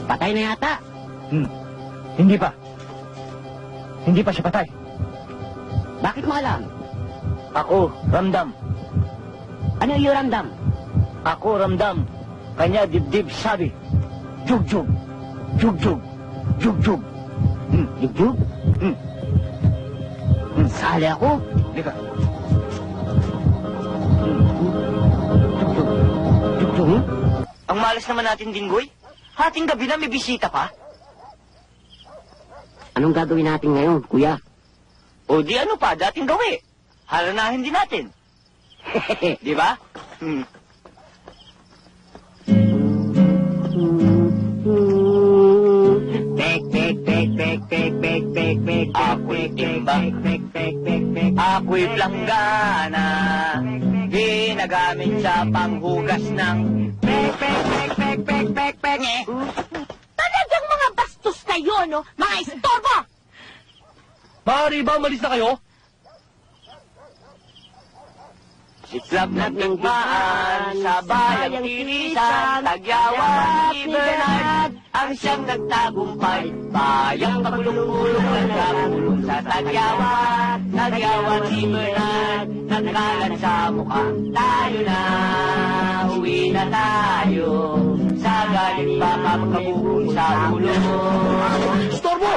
Patay na yata. Hindi pa. Hindi pa siya patay. Bakit mo alam? Ako, ramdam. Ano yung ramdam? Ako, ramdam. Kanya dibdib sabi. Jugjug. Jugjug. Jugjug. Jugjug? Sali ako. Lika. Jugjug. Jugjug? Ang malas naman natin, Dinggoy. Hating gabi na may bisita pa. Anong gagawin natin ngayon, kuya? O di ano pa, dating gawi. Halanahin din natin. Di ba? Pek, pek, pek, pek, pek, pek, pek, pek, Ako'y timbang. Ako'y planggana. Ginagamit sa panghugas ng pek, pek, pek, pek, pek, pek, pek. Talagang mga bastos kayo, no? Mga istorbo! Maaari ba malis na kayo? Siklab na tugmaan sa bayang tinisan, tagyawan ni Bernard ang siyang nagtagumpay. Bayang pagulong-ulong nagkabulong sa tagyawan, tagyawan ni Bernard nagkalat sa mukha. Tayo na, uwi na tayo, sa galit baka magkabubong sa ulo mo. Storbo!